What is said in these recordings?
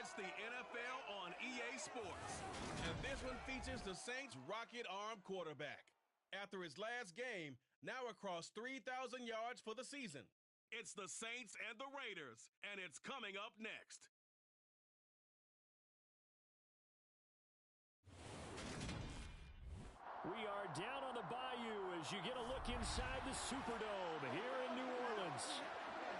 It's the NFL on EA Sports. And this one features the Saints' rocket arm quarterback. After his last game, now across 3,000 yards for the season. It's the Saints and the Raiders, and it's coming up next. We are down on the bayou as you get a look inside the Superdome here in New Orleans.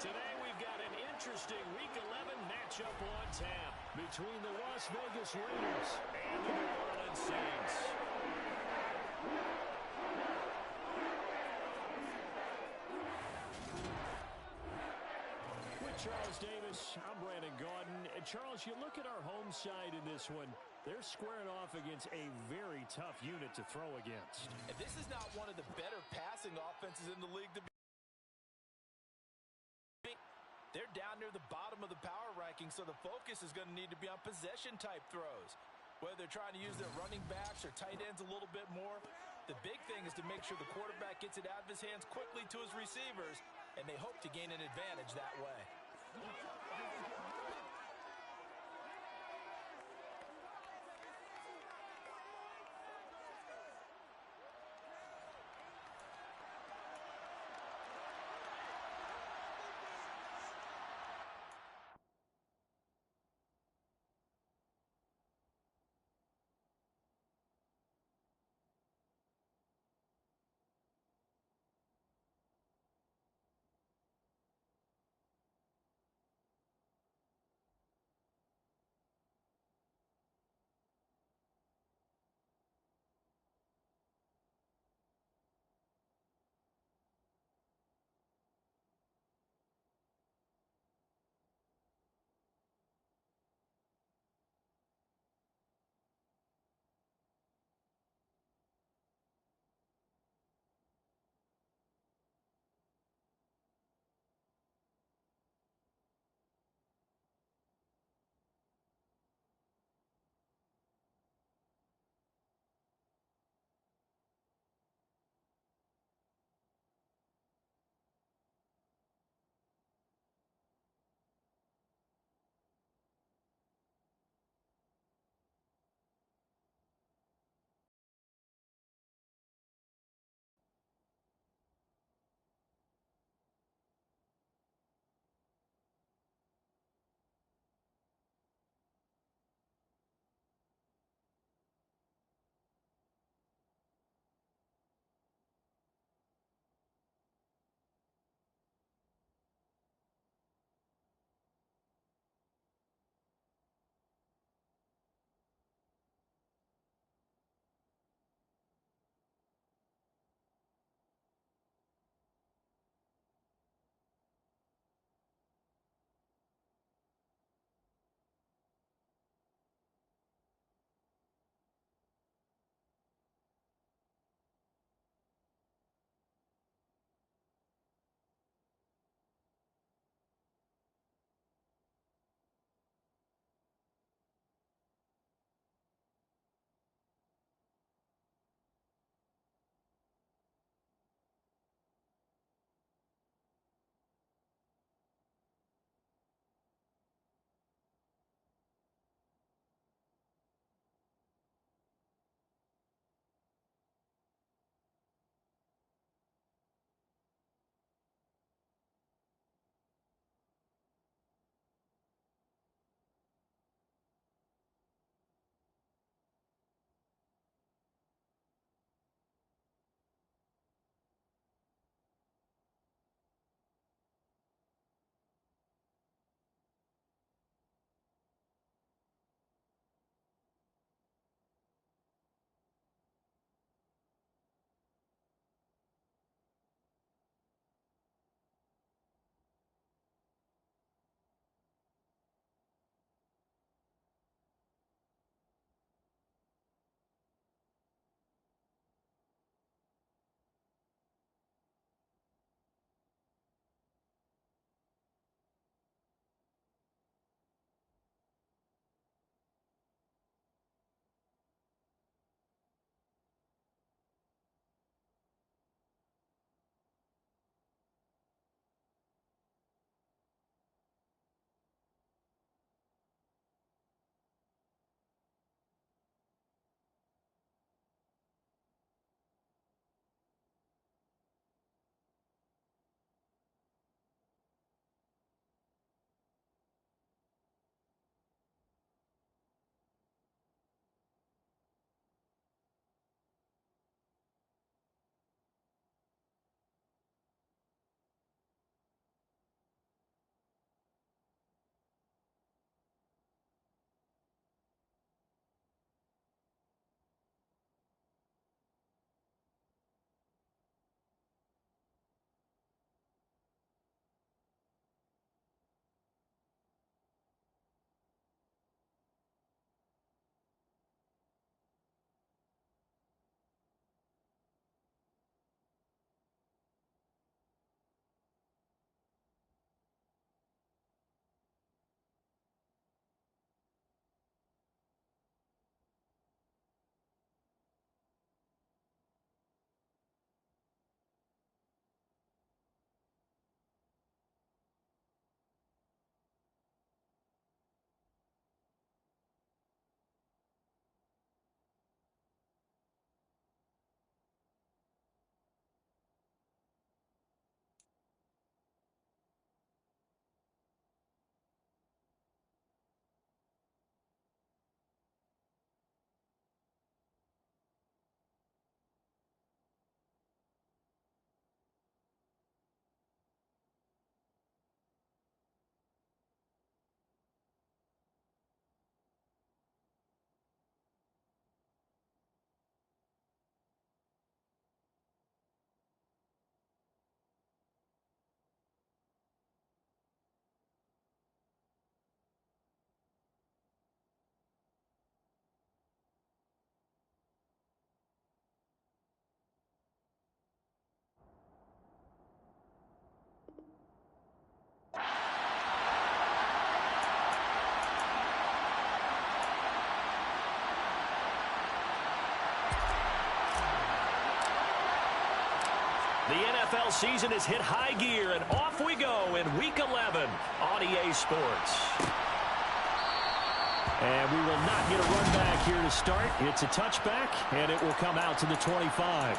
Today we've got an interesting Week 11 matchup on tap between the Las Vegas Raiders and the New Orleans Saints. With Charles Davis, I'm Brandon Gaudin. And Charles, you look at our home side in this one. They're squaring off against a very tough unit to throw against. And this is not one of the better passing offenses in the league to be. They're down near the bottom of the power ranking, so the focus is going to need to be on possession-type throws. Whether they're trying to use their running backs or tight ends a little bit more, the big thing is to make sure the quarterback gets it out of his hands quickly to his receivers, and they hope to gain an advantage that way. The NFL season has hit high gear, and off we go in Week 11 on EA Sports. And we will not get a run back here to start. It's a touchback, and it will come out to the 25.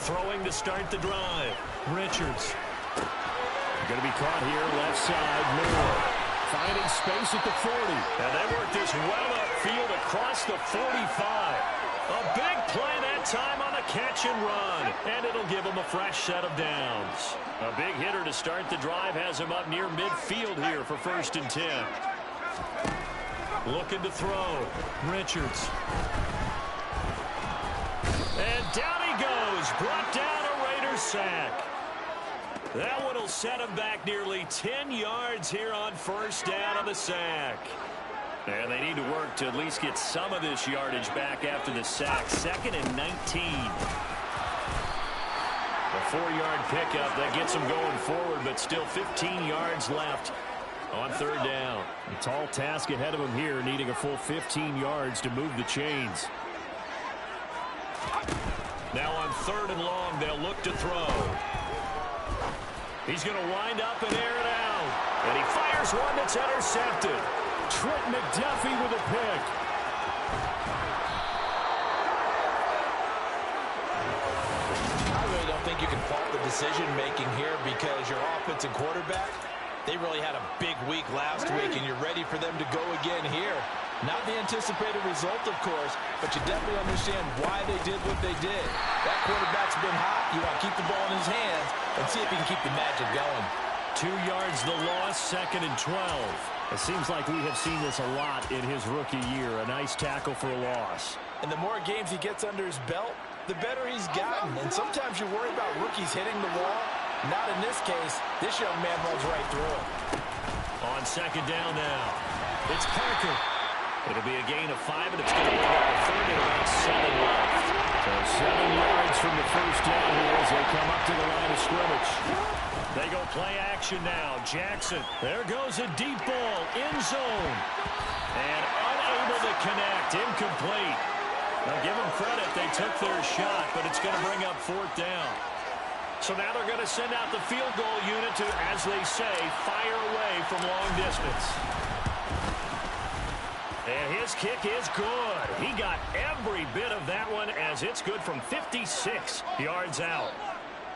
Throwing to start the drive. Richards. Going to be caught here, left side, Moore. Finding space at the 40. And they work this well upfield across the 45. A big play that time on the catch and run. And it'll give them a fresh set of downs. A big hitter to start the drive has him up near midfield here for 1st and 10. Looking to throw. Richards. And down he goes. Brought down a Raiders sack. That one will set him back nearly 10 yards here on 1st down on the sack. And they need to work to at least get some of this yardage back after the sack. 2nd and 19. A 4-yard pickup that gets them going forward, but still 15 yards left on 3rd down. A tall task ahead of them here, needing a full 15 yards to move the chains. Now on 3rd and long, they'll look to throw. He's going to wind up and air it out. And he fires one that's intercepted. Trent McDuffie with a pick. I really don't think you can fault the decision-making here because your offensive quarterback, they really had a big week last week, and you're ready for them to go again here. Not the anticipated result, of course, but you definitely understand why they did what they did. That quarterback's been hot. You want to keep the ball in his hands and see if he can keep the magic going. 2 yards the loss, 2nd and 12. It seems like we have seen this a lot in his rookie year. A nice tackle for a loss. And the more games he gets under his belt, the better he's gotten. And sometimes you worry about rookies hitting the wall. Not in this case. This young man runs right through it. On 2nd down now, it's Parker. It'll be a gain of 5, and it's going to be about 3rd and about 7 left. So 7 yards from the 1st down here as they come up to the line of scrimmage. They go play action now. Jackson. There goes a deep ball. End zone. And unable to connect. Incomplete. Now give them credit. They took their shot, but it's going to bring up 4th down. So now they're going to send out the field goal unit to, as they say, fire away from long distance. And his kick is good. He got every bit of that one as it's good from 56 yards out.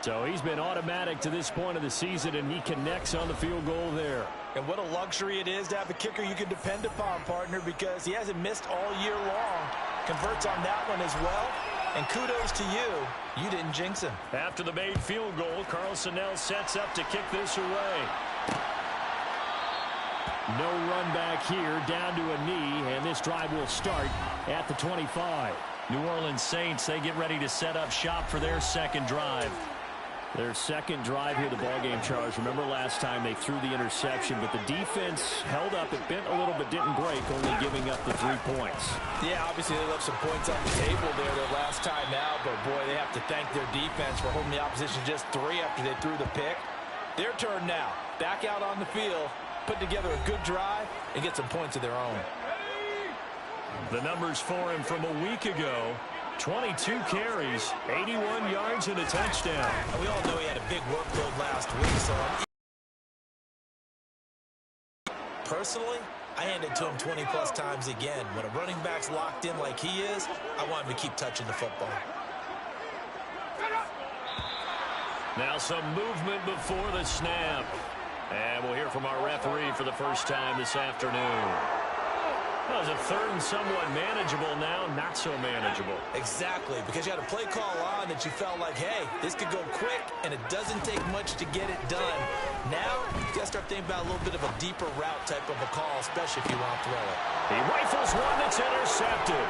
So he's been automatic to this point of the season, and he connects on the field goal there. And what a luxury it is to have a kicker you can depend upon, partner, because he hasn't missed all year long. Converts on that one as well. And kudos to you. You didn't jinx him. After the made field goal, Carlson now sets up to kick this away. No run back here, down to a knee, and this drive will start at the 25. New Orleans Saints, they get ready to set up shop for their 2nd drive. Their 2nd drive here, the ballgame, Charles. Remember last time they threw the interception, but the defense held up. It bent a little but didn't break, only giving up the 3 points. Yeah, obviously they left some points on the table there their last time out, but boy, they have to thank their defense for holding the opposition just 3 after they threw the pick. Their turn now. Back out on the field, put together a good drive, and get some points of their own. The numbers for him from a week ago. 22 carries, 81 yards, and a touchdown. We all know he had a big workload last week, so personally, I hand it to him 20-plus times again. When a running back's locked in like he is, I want him to keep touching the football. Now some movement before the snap. And we'll hear from our referee for the first time this afternoon. That was a 3rd and somewhat manageable, now not so manageable. Exactly, because you had a play call on that you felt like, hey, this could go quick, and it doesn't take much to get it done. Now, you got to start thinking about a little bit of a deeper route type of a call, especially if you want to throw it. He rifles one that's intercepted.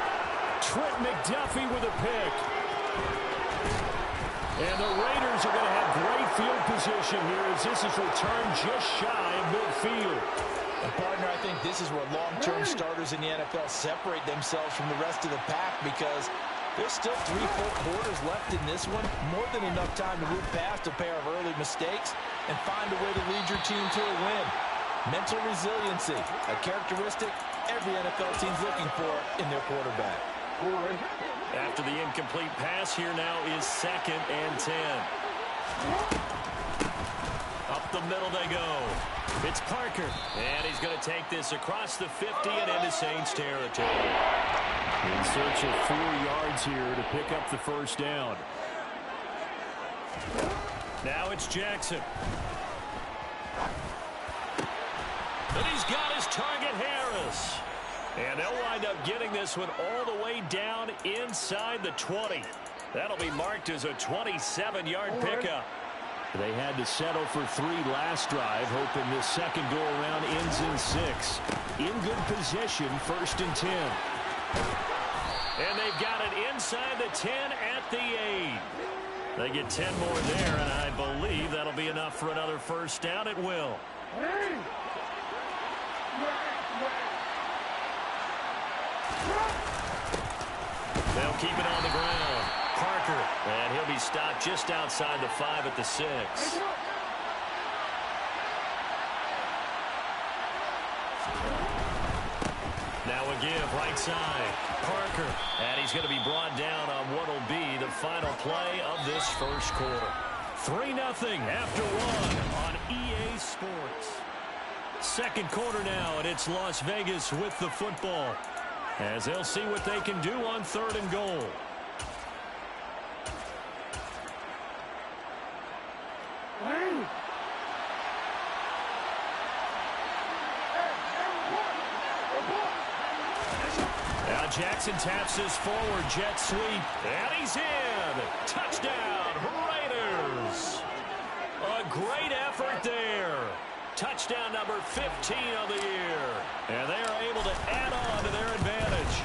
Trent McDuffie with a pick. And the Raiders are going to have great field position here as this is returned just shy of midfield. And partner, I think this is where long-term starters in the NFL separate themselves from the rest of the pack because There's still 3 full quarters left in this one. More than enough time to move past a pair of early mistakes and find a way to lead your team to a win. Mental resiliency, a characteristic every NFL team's looking for in their quarterback. After the incomplete pass, here now is 2nd and 10. Up the middle they go. It's Parker. And he's going to take this across the 50 and into Saints territory. In search of 4 yards here to pick up the first down. Now it's Jackson. And he's got his target, Harris. And they'll wind up getting this one all the way down inside the 20. That'll be marked as a 27-yard pickup. They had to settle for 3 last drive, hoping this second go-around ends in 6. In good position, 1st and 10. And they've got it inside the 10 at the 8. They get 10 more there, and I believe that'll be enough for another first down. It will. They'll keep it on the ground. Parker, and he'll be stopped just outside the 5 at the 6. Now a give right side. Parker, and he's going to be brought down on what will be the final play of this first quarter. 3-0 after 1 on EA Sports. Second quarter now, and it's Las Vegas with the football, as they'll see what they can do on 3rd and goal. Now Jackson taps his forward jet sweep, and he's in. Touchdown, Raiders. A great effort there. Touchdown number 15 of the year. And they are able to add on to their advantage.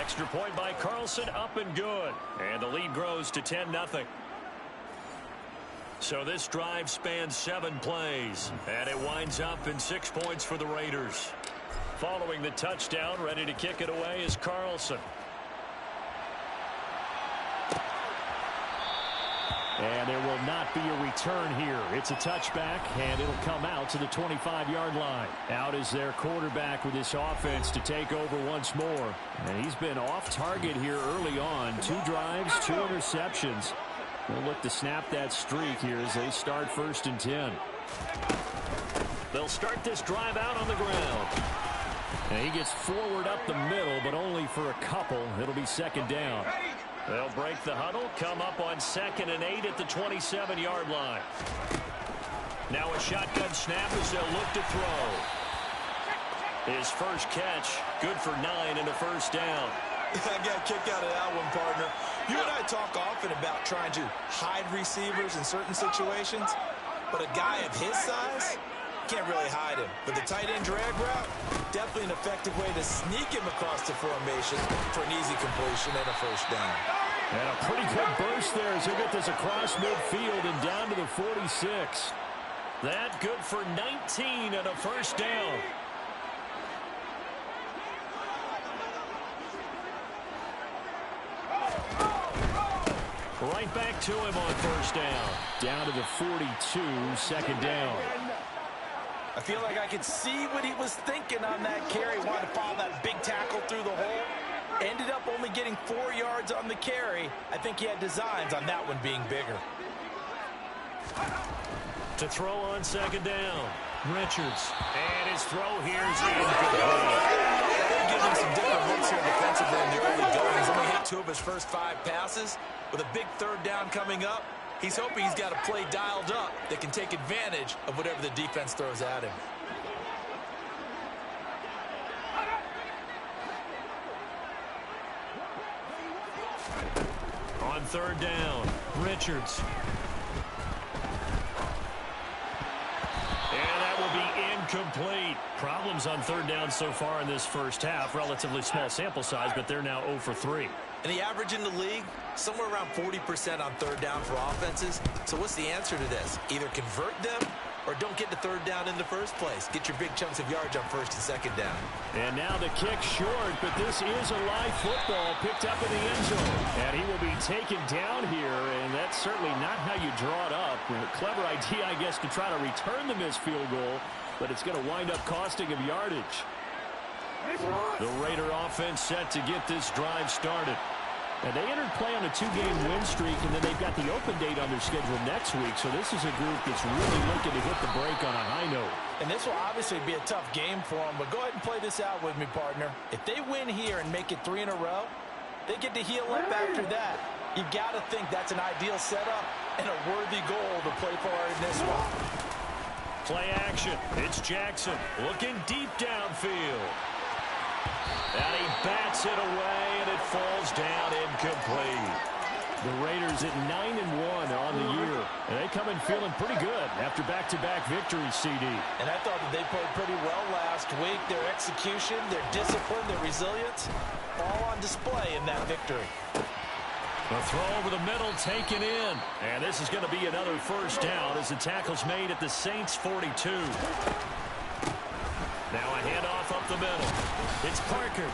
Extra point by Carlson, up and good. And the lead grows to 10-0. So this drive spans 7 plays. And it winds up in 6 points for the Raiders. Following the touchdown, ready to kick it away is Carlson. And there will not be a return here. It's a touchback, and it'll come out to the 25-yard line. Out is their quarterback with this offense to take over once more. And he's been off target here early on. 2 drives, 2 interceptions. They'll look to snap that streak here as they start 1st and 10. They'll start this drive out on the ground. And he gets forward up the middle, but only for a couple. It'll be 2nd down. They'll break the huddle, come up on 2nd and 8 at the 27-yard line. Now a shotgun snap as they'll look to throw. His first catch, good for 9 and a first down. I got a kick out of that one, partner. You and I talk often about trying to hide receivers in certain situations, but a guy of his size can't really hide him. But the tight end drag route, definitely an effective way to sneak him across the formation for an easy completion and a first down. And a pretty good burst there as he'll get this across midfield and down to the 46. That good for 19 and a first down. Right back to him on first down. Down to the 42, 2nd down. I feel like I could see what he was thinking on that carry. Wanted to follow that big tackle through the hole. Ended up only getting 4 yards on the carry. I think he had designs on that one being bigger. To throw on 2nd down. Richards. And his throw here is incomplete. They're giving some different looks here defensively in the early going. He's only hit 2 of his first 5 passes. With a big 3rd down coming up, he's hoping he's got a play dialed up that can take advantage of whatever the defense throws at him. On 3rd down, Richards. And that will be incomplete. Problems on 3rd down so far in this first half. Relatively small sample size, but they're now 0 for 3. And the average in the league, somewhere around 40% on 3rd down for offenses. So what's the answer to this? Either convert them or don't get the third down in the first place. Get your big chunks of yards on first and second down. And now the kick short, but this is a live football picked up in the end zone. And he will be taken down here, and that's certainly not how you draw it up. A clever idea, I guess, to try to return the missed field goal, but it's going to wind up costing him yardage. The Raider offense set to get this drive started. And they entered play on a 2-game win streak, and then they've got the open date on their schedule next week. So this is a group that's really looking to hit the break on a high note. And this will obviously be a tough game for them, but go ahead and play this out with me, partner. If they win here and make it 3 in a row, they get to heal up after that. You've got to think that's an ideal setup and a worthy goal to play for in this one. Play action. It's Jackson looking deep downfield. And he bats it away, and it falls down incomplete. The Raiders at 9-1 on the year. And they come in feeling pretty good after back-to-back victories, CD. And I thought that they played pretty well last week. Their execution, their discipline, their resilience, all on display in that victory. A throw over the middle taken in. And this is going to be another first down as the tackle's made at the Saints' 42. Now a handoff up the middle. It's Parker.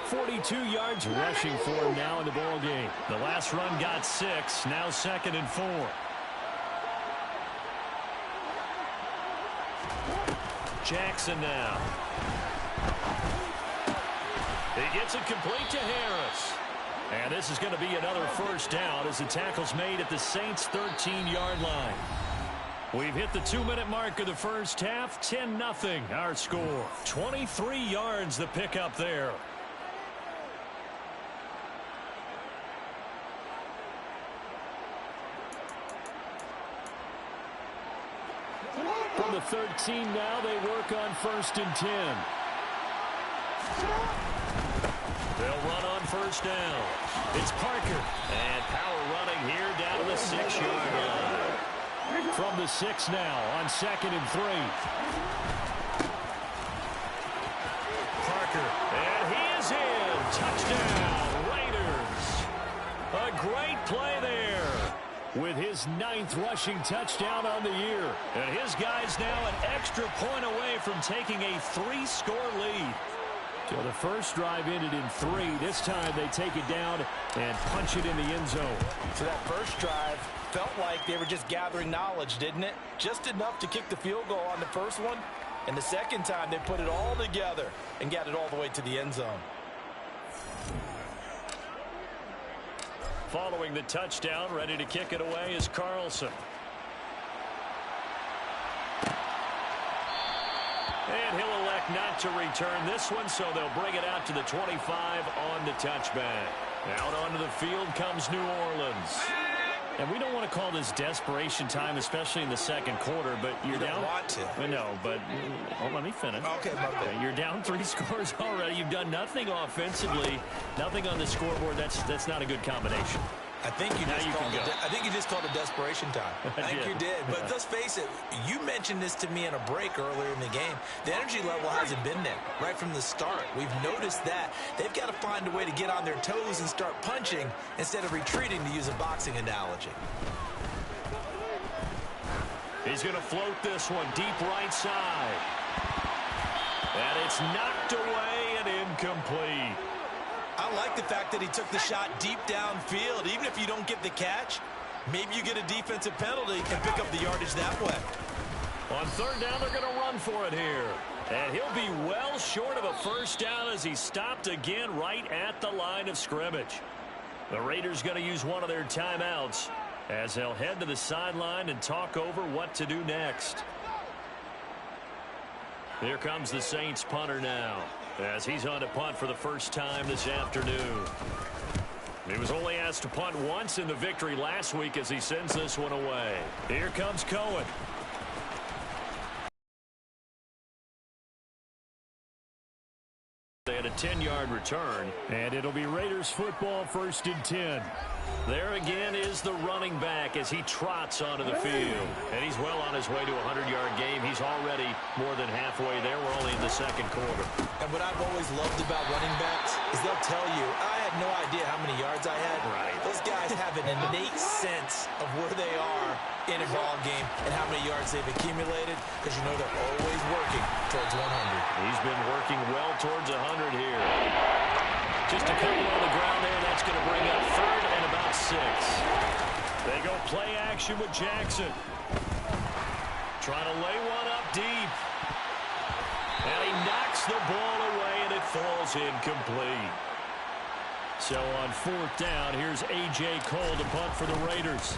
42 yards rushing for him now in the ball game. The last run got 6. Now 2nd and 4. Jackson now. He gets it complete to Harris. And this is going to be another first down as the tackle's made at the Saints' 13-yard line. We've hit the 2-minute mark of the first half. 10-0 our score. 23 yards the pickup there. From the 13 now, they work on 1st and 10. They'll run on first down. It's Parker. And power running here down to the 6-yard line. From the 6 now on 2nd and 3. Parker. And he is in. Touchdown, Raiders. A great play there with his 9th rushing touchdown on the year. And his guys now an extra point away from taking a 3-score lead. So the first drive ended in 3. This time they take it down and punch it in the end zone. So that first drive felt like they were just gathering knowledge, didn't it? Just enough to kick the field goal on the first one. And the second time they put it all together and got it all the way to the end zone. Following the touchdown, ready to kick it away is Carlson. And he'll elect not to return this one, so they'll bring it out to the 25 on the touchback. Out onto the field comes New Orleans. And we don't want to call this desperation time, especially in the second quarter, but you're down. You don't want to. No, but let me finish. Okay, my bad. You're down 3 scores already. You've done nothing offensively, nothing on the scoreboard. That's not a good combination. I think you just called it desperation time. I think you did. But let's face it, you mentioned this to me in a break earlier in the game. The energy level hasn't been there right from the start. We've noticed that. They've got to find a way to get on their toes and start punching instead of retreating, to use a boxing analogy. He's going to float this one deep right side. And it's knocked away and incomplete. I like the fact that he took the shot deep downfield. Even if you don't get the catch, maybe you get a defensive penalty and pick up the yardage that way. On 3rd down, they're going to run for it here. And he'll be well short of a first down as he stopped again right at the line of scrimmage. The Raiders going to use one of their timeouts as they'll head to the sideline and talk over what to do next. Here comes the Saints punter now, as he's on to punt for the first time this afternoon. He was only asked to punt once in the victory last week as he sends this one away. Here comes Cohen. They had a 10-yard return, and it'll be Raiders football 1st and 10. There again is the running back as he trots onto the field. And he's well on his way to a 100-yard game. He's already more than halfway there. We're only in the second quarter. And what I've always loved about running backs is they'll tell you, I had no idea how many yards I had. Right. Those guys have an innate sense of where they are in a ball game and how many yards they've accumulated, because you know they're always working towards 100. He's been working well towards 100 here. Just a couple on the ground there. That's going to bring up third and about 6. They go play action with Jackson. Trying to lay one up deep. And he knocks the ball away, and it falls incomplete. So on 4th down, here's A.J. Cole to punt for the Raiders.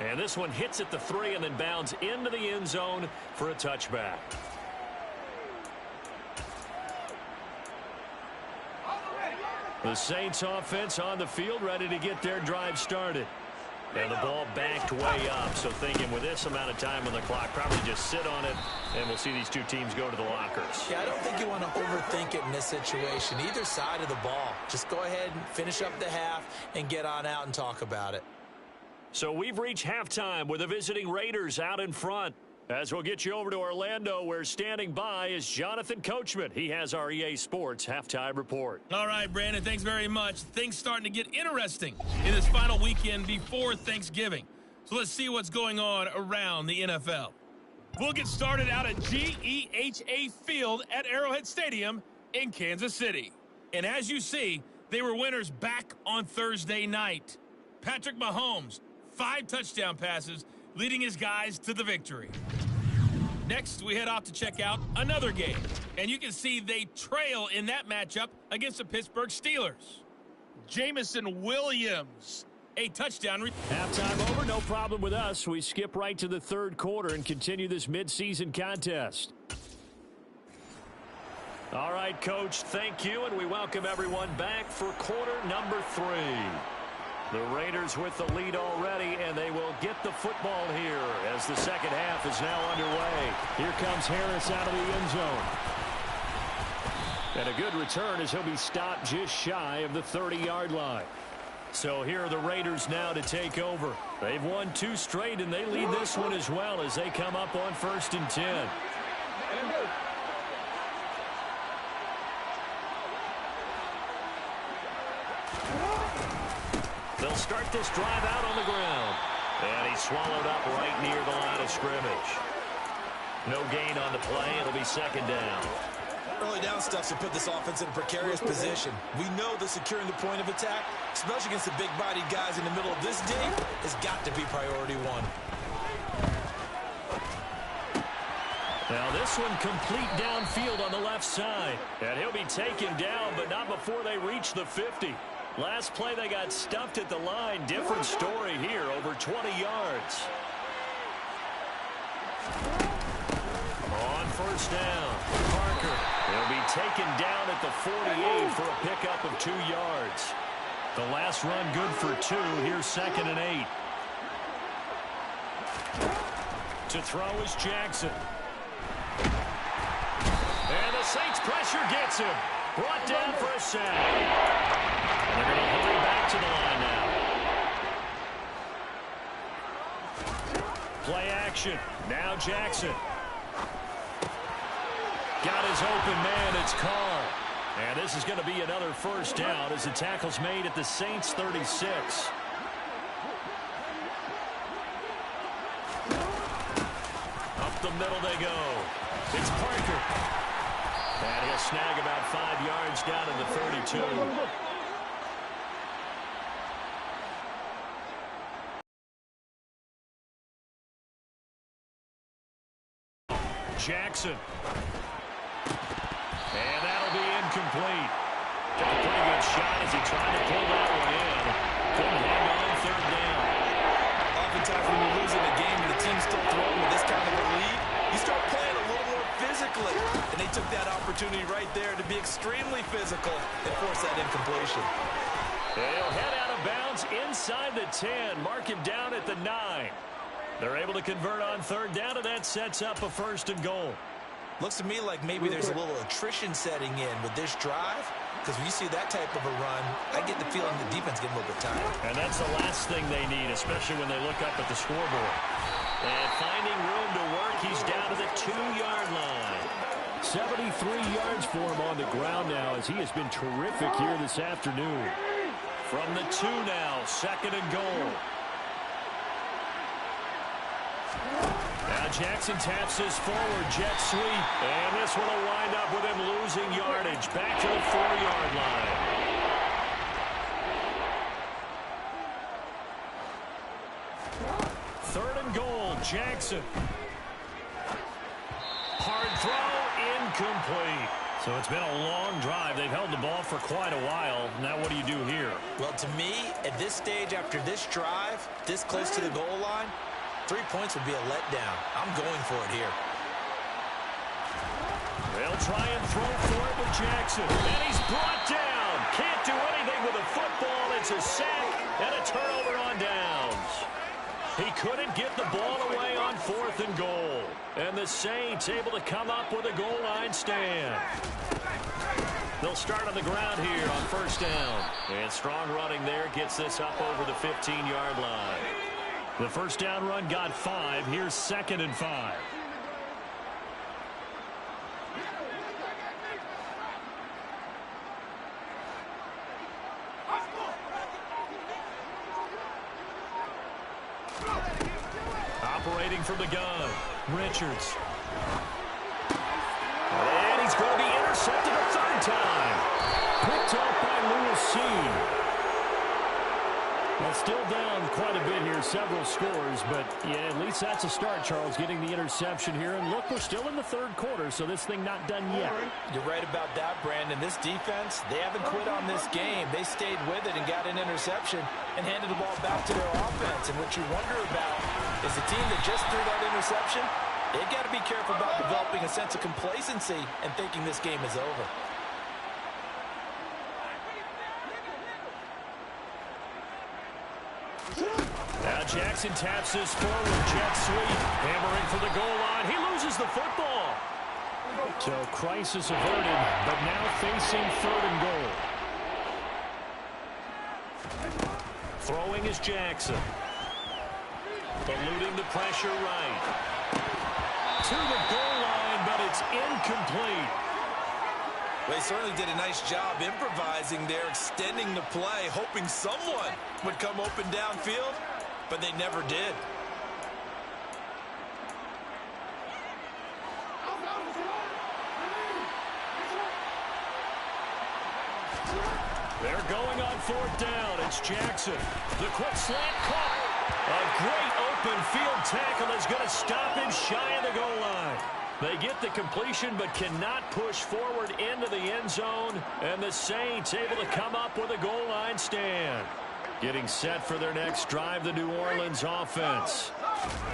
And this one hits at the 3 and then bounds into the end zone for a touchback. The Saints offense on the field, ready to get their drive started. And the ball backed way up, so thinking with this amount of time on the clock, probably just sit on it, and we'll see these two teams go to the lockers. Yeah, I don't think you want to overthink it in this situation. Either side of the ball. Just go ahead and finish up the half and get on out and talk about it. So we've reached halftime with the visiting Raiders out in front. As we'll get you over to Orlando, where standing by is Jonathan Coachman. He has our EA Sports halftime report. All right, Brandon, thanks very much. Things starting to get interesting in this final weekend before Thanksgiving. So let's see what's going on around the NFL. We'll get started out at GEHA Field at Arrowhead Stadium in Kansas City. And as you see, they were winners back on Thursday night. Patrick Mahomes, 5 touchdown passes, leading his guys to the victory. Next, we head off to check out another game. And you can see they trail in that matchup against the Pittsburgh Steelers. Jamison Williams, a touchdown. Halftime over, no problem with us. We skip right to the 3rd quarter and continue this midseason contest. All right, Coach, thank you, and we welcome everyone back for quarter number 3. The Raiders with the lead already, and they will get the football here as the second half is now underway. Here comes Harris out of the end zone. And a good return as he'll be stopped just shy of the 30-yard line. So here are the Raiders now to take over. They've won 2 straight, and they lead this one as well as they come up on 1st and 10. They'll start this drive out on the ground. And he's swallowed up right near the line of scrimmage. No gain on the play. It'll be 2nd down. Early down stuff to put this offense in a precarious position. We know that securing the point of attack, especially against the big-bodied guys in the middle of this day, has got to be priority 1. Now this one complete downfield on the left side. And he'll be taken down, but not before they reach the 50. Last play, they got stuffed at the line. Different story here, over 20 yards. On 1st down, Parker. He'll be taken down at the 48 for a pickup of 2 yards. The last run good for 2. Here's 2nd and 8. To throw is Jackson. And the Saints pressure gets him. Brought down for a sack. They're going to hurry back to the line now. Play action. Now Jackson. Got his open man. It's Carr. And this is going to be another 1st down as the tackle's made at the Saints 36. Up the middle they go. It's Parker. And he'll snag about 5 yards down to the 32. Jackson. And that'll be incomplete. Took a pretty good shot as he tried to pull that one in. Couldn't hang on 3rd down. Oftentimes when you're losing a game and the team's still throwing with this kind of a lead, you start playing a little more physically. And they took that opportunity right there to be extremely physical and force that incompletion. They'll head out of bounds inside the 10. Mark him down at the 9. They're able to convert on 3rd down, and that sets up a 1st and goal. Looks to me like maybe there's a little attrition setting in with this drive, because when you see that type of a run, I get the feeling the defense getting a little bit tired. And that's the last thing they need, especially when they look up at the scoreboard. And finding room to work, he's down to the 2-yard line. 73 yards for him on the ground now, as he has been terrific here this afternoon. From the 2 now, 2nd and goal. Now Jackson taps his forward jet sweep, and this one will wind up with him losing yardage back to the 4-yard line. Third and goal, Jackson. Hard throw, incomplete. So it's been a long drive. They've held the ball for quite a while. Now what do you do here? Well, to me, at this stage, after this drive, this close to the goal line, 3 points would be a letdown. I'm going for it here. They'll try and throw for it with Jackson. And he's brought down. Can't do anything with the football. It's a sack and a turnover on downs. He couldn't get the ball away on 4th and goal. And the Saints able to come up with a goal line stand. They'll start on the ground here on 1st down. And strong running there gets this up over the 15-yard line. The 1st down run got 5. Here's 2nd and 5. Operating from the gun, Richards. And he's going to be intercepted a 3rd time. Picked up by Lewis C. Well, still down quite a bit here, several scores, but yeah, at least that's a start, Charles, getting the interception here. And look, we're still in the 3rd quarter, so this thing not done yet. You're right about that, Brandon. This defense, they haven't quit on this game. They stayed with it and got an interception and handed the ball back to their offense. And what you wonder about is the team that just threw that interception, they've got to be careful about developing a sense of complacency and thinking this game is over. Now Jackson taps his forward jet sweep, hammering for the goal line. He loses the football. So crisis averted, but now facing 3rd and goal. Throwing is Jackson. Eluding the pressure right. To the goal line, but it's incomplete. Well, they certainly did a nice job improvising there, extending the play, hoping someone would come open downfield, but they never did. They're going on 4th down. It's Jackson. The quick slant caught. A great open field tackle is going to stop him shy of the goal line. They get the completion but cannot push forward into the end zone. And the Saints able to come up with a goal line stand. Getting set for their next drive, the New Orleans offense.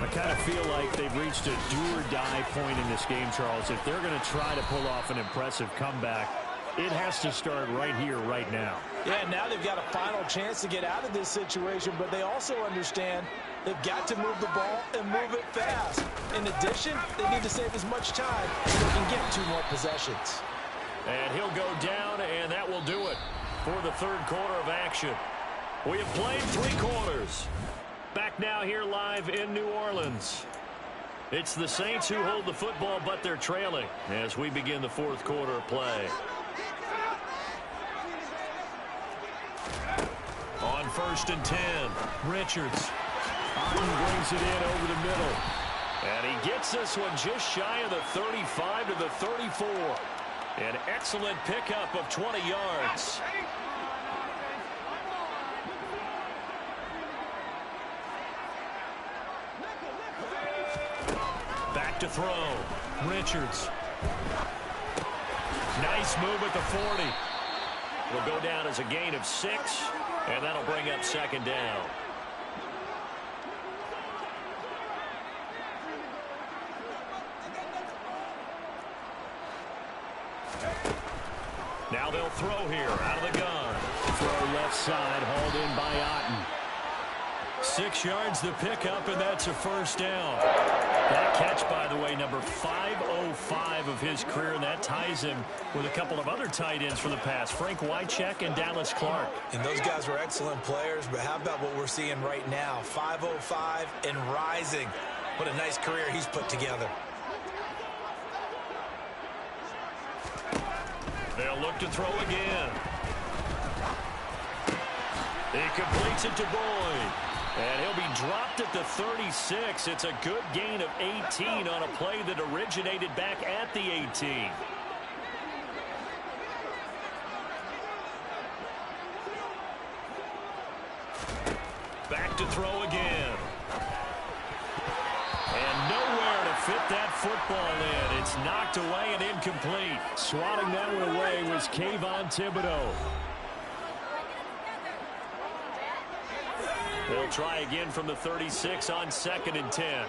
I kind of feel like they've reached a do-or-die point in this game, Charles. If they're going to try to pull off an impressive comeback, it has to start right here, right now. Yeah, now they've got a final chance to get out of this situation, but they also understand they've got to move the ball and move it fast. In addition, they need to save as much time so they can get 2 more possessions. And he'll go down, and that will do it for the 3rd quarter of action. We have played 3 quarters. Back now here live in New Orleans. It's the Saints who hold the football, but they're trailing as we begin the 4th quarter of play. On 1st and 10, Richards. Otten brings it in over the middle. And he gets this one just shy of the 35 to the 34. An excellent pickup of 20 yards. Back to throw. Richards. Nice move at the 40. Will go down as a gain of 6, and that'll bring up 2nd down. Now they'll throw here out of the gun. Throw left side, hauled in by Otten. 6 yards the pickup, and that's a 1st down. That catch, by the way, number 505 of his career, and that ties him with a couple of other tight ends for the past, Frank Wycheck and Dallas Clark. And those guys were excellent players, but how about what we're seeing right now? 505 and rising. What a nice career he's put together. They'll look to throw again. He completes it to Boyd. And he'll be dropped at the 36. It's a good gain of 18 on a play that originated back at the 18. Back to throw again. And nowhere to fit that football in. It's knocked away and incomplete. Swatting that one away was Kayvon Thibodeau. They'll try again from the 36 on 2nd and 10.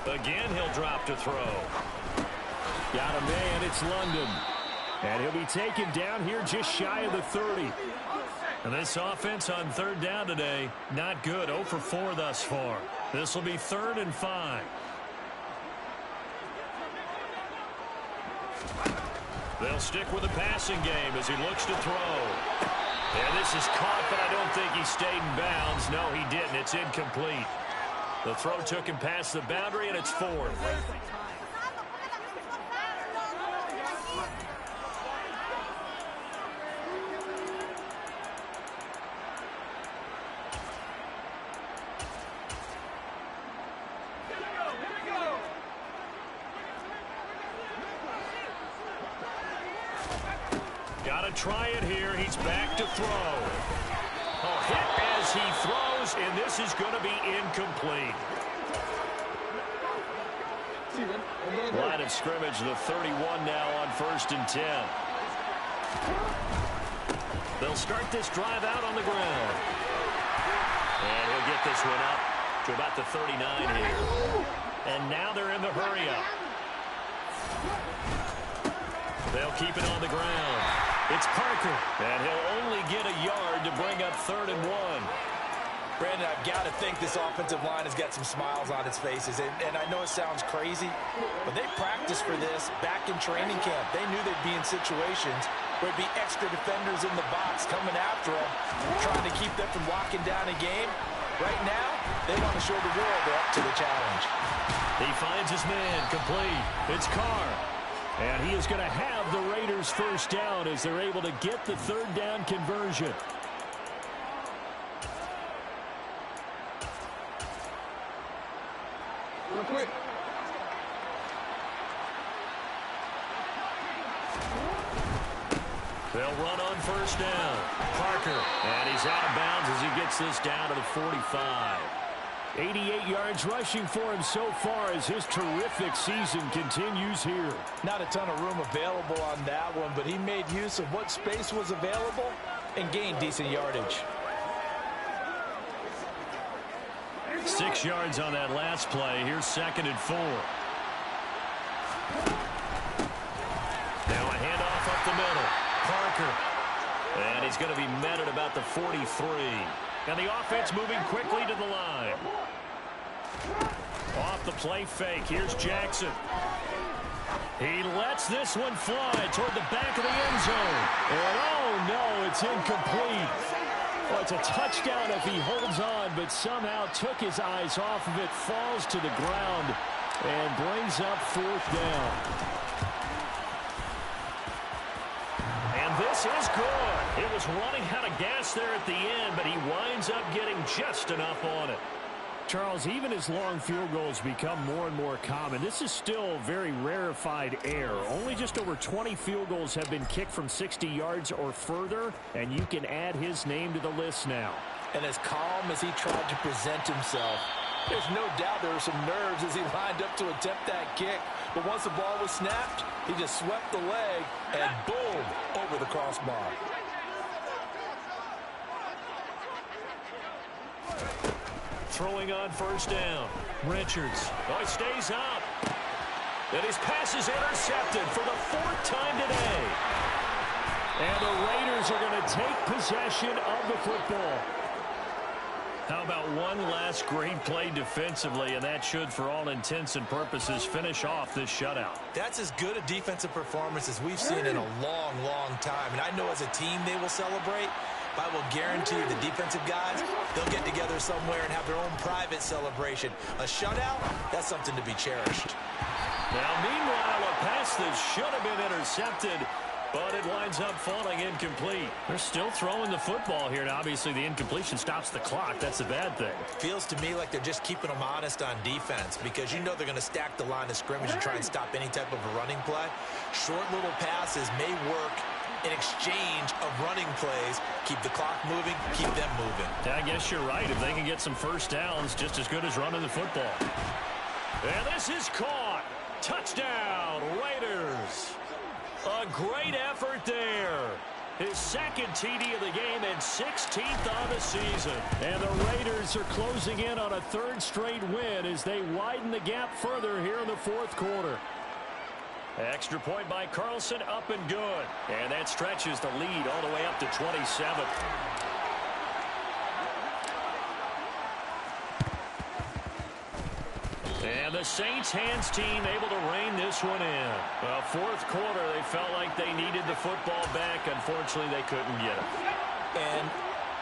Again, he'll drop to throw. Got a man, it's London. And he'll be taken down here just shy of the 30. And this offense on 3rd down today, not good. 0 for 4 thus far. This will be 3rd and 5. They'll stick with the passing game as he looks to throw. And this is caught, but I don't think he stayed in bounds. No, he didn't. It's incomplete. The throw took him past the boundary, and it's 4th. Gotta try it here. He's back to throw. Oh, hit as he throws, and this is going to be incomplete. Line of scrimmage, the 31 now on 1st and 10. They'll start this drive out on the ground. And he'll get this one up to about the 39 here. And now they're in the hurry-up. They'll keep it on the ground. It's Parker, and he'll only get a yard to bring up 3rd and 1. Brandon, I've got to think this offensive line has got some smiles on its faces. And I know it sounds crazy, but they practiced for this back in training camp. They knew they'd be in situations where there'd be extra defenders in the box coming after them, trying to keep them from locking down a game. Right now, they want to show the world they're up to the challenge. He finds his man, complete. It's Carr. And he is going to have the Raiders first down as they're able to get the 3rd down conversion. Real quick. They'll run on 1st down. Parker. And he's out of bounds as he gets this down to the 45. 88 yards rushing for him so far as his terrific season continues here. Not a ton of room available on that one, but he made use of what space was available and gained decent yardage. 6 yards on that last play. Here's 2nd and 4. Now a handoff up the middle. Parker. And he's going to be met at about the 43. And the offense moving quickly to the line. Off the play fake. Here's Jackson. He lets this one fly toward the back of the end zone. And oh no, it's incomplete. Well, it's a touchdown if he holds on, but somehow took his eyes off of it, falls to the ground, and brings up 4th down. And this is good. It was running out of gas there at the end, but he winds up getting just enough on it. Charles, even as long field goals become more and more common, this is still very rarefied air. Only just over 20 field goals have been kicked from 60 yards or further, and you can add his name to the list now. And as calm as he tried to present himself, there's no doubt there were some nerves as he lined up to attempt that kick. But once the ball was snapped, he just swept the leg and boom, over the crossbar. Throwing on 1st down. Richards. Oh, he stays up. And his pass is intercepted for the 4th time today. And the Raiders are going to take possession of the football. How about one last great play defensively, and that should, for all intents and purposes, finish off this shutout. That's as good a defensive performance as we've seen in a long, long time. And I know as a team they will celebrate, I will guarantee you the defensive guys, they'll get together somewhere and have their own private celebration. A shutout, that's something to be cherished. Now, meanwhile, a pass that should have been intercepted, but it winds up falling incomplete. They're still throwing the football here, and obviously the incompletion stops the clock. That's a bad thing. Feels to me like they're just keeping them honest on defense because you know they're going to stack the line of scrimmage and try and stop any type of a running play. Short little passes may work in exchange of running plays. Keep the clock moving, keep them moving. I guess you're right. If they can get some first downs, just as good as running the football. And this is caught. Touchdown, Raiders. A great effort there. His second TD of the game and 16th on the season. And the Raiders are closing in on a third straight win as they widen the gap further here in the fourth quarter. Extra point by Carlson, up and good. And that stretches the lead all the way up to 27. And the Saints hands team able to rein this one in. Well, fourth quarter, they felt like they needed the football back. Unfortunately, they couldn't get it. And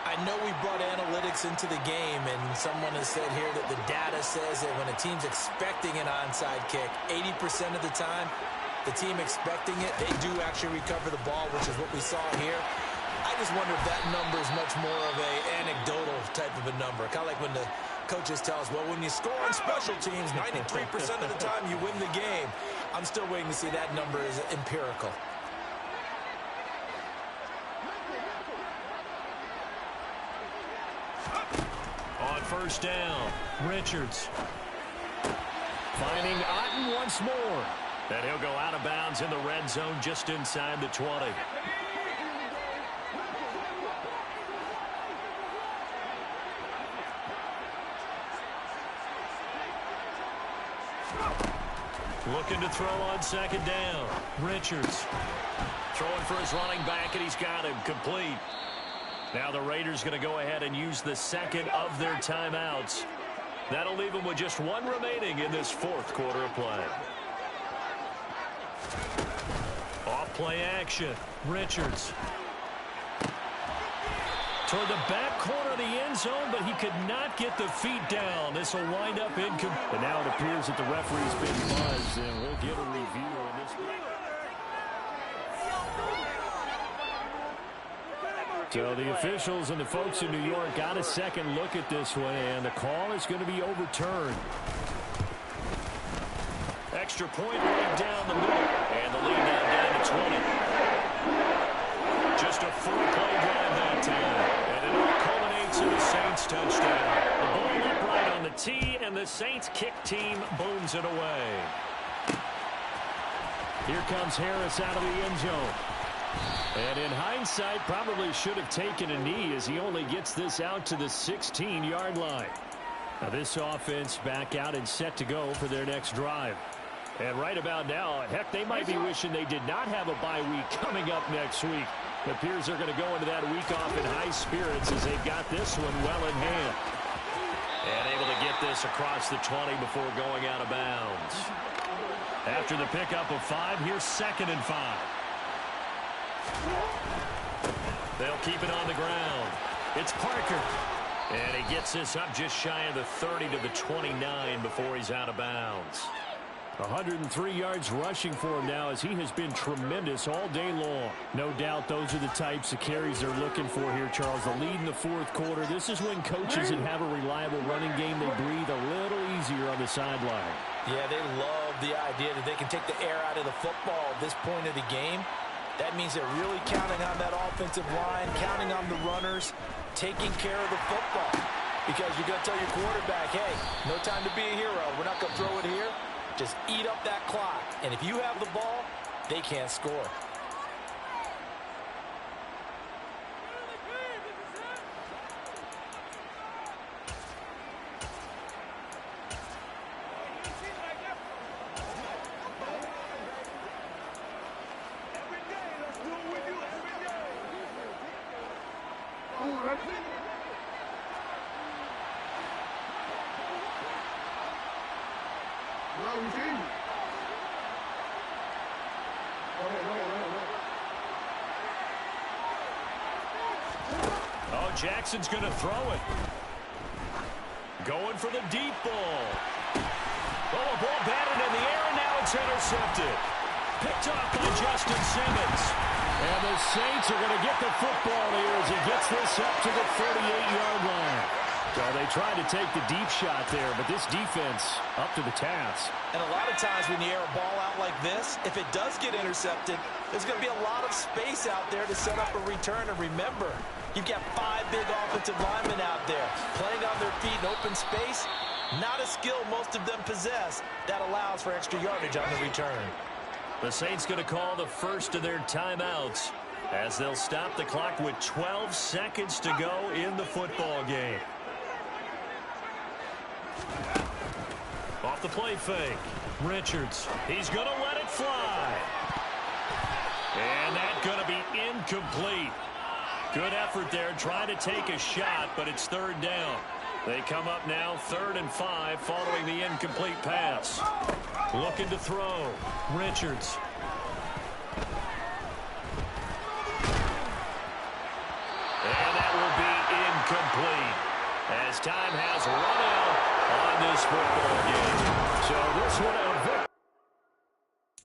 I know we brought analytics into the game, and someone has said here that the data says that when a team's expecting an onside kick, 80% of the time, the team expecting it, they do actually recover the ball, which is what we saw here. I just wonder if that number is much more of a anecdotal type of a number. Kind of like when the coaches tell us, well, when you score on special teams, 93% of the time you win the game. I'm still waiting to see that number is empirical. On first down, Richards. Finding Otten once more. And he'll go out of bounds in the red zone just inside the 20. Looking to throw on second down. Richards throwing for his running back, and he's got him complete. Now the Raiders going to go ahead and use the second of their timeouts. That'll leave them with just one remaining in this fourth quarter of play. Off play action. Richards toward the back corner of the end zone, but he could not get the feet down. This will wind up incomplete. And now it appears that the referee's been buzzed, and we'll get a review of this. So the officials and the folks in New York got a second look at this one, and the call is going to be overturned. Extra point right down the middle, and the lead now down to 20. Just a full play drive that time, and it all culminates in the Saints touchdown. The ball upright on the tee, and the Saints kick team booms it away. Here comes Harris out of the end zone. And in hindsight, probably should have taken a knee as he only gets this out to the 16-yard line. Now this offense back out and set to go for their next drive. And right about now, heck, they might be wishing they did not have a bye week coming up next week. It appears they're going to go into that week off in high spirits as they've got this one well in hand. And able to get this across the 20 before going out of bounds. After the pickup of 5, here's 2nd and 5. They'll keep it on the ground. It's Parker. And he gets this up just shy of the 30 to the 29 before he's out of bounds. 103 yards rushing for him now as he has been tremendous all day long. No doubt those are the types of carries they're looking for here, Charles. The lead in the fourth quarter. This is when coaches that have a reliable running game, they breathe a little easier on the sideline. Yeah, they love the idea that they can take the air out of the football at this point of the game. That means they're really counting on that offensive line, counting on the runners, taking care of the football. Because you're going to tell your quarterback, hey, no time to be a hero. We're not going to throw it here. Just eat up that clock. And if you have the ball, they can't score. Oh, Jackson's going to throw it. Going for the deep ball. Oh, a ball batted in the air, and now it's intercepted. Picked off by Justin Simmons. And the Saints are going to get the football here as he gets this up to the 38-yard line. So they tried to take the deep shot there, but this defense up to the task. And a lot of times when you air a ball out like this, if it does get intercepted, there's going to be a lot of space out there to set up a return. And remember, you've got 5 big offensive linemen out there playing on their feet in open space. Not a skill most of them possess that allows for extra yardage on the return. The Saints going to call the first of their timeouts as they'll stop the clock with 12 seconds to go in the football game. Off the play fake. Richards. He's going to let it fly. And that's going to be incomplete. Good effort there trying to take a shot, but it's third down. They come up now 3rd and 5 following the incomplete pass. Looking to throw. Richards. And that will be incomplete as time has run out on this football game. So this one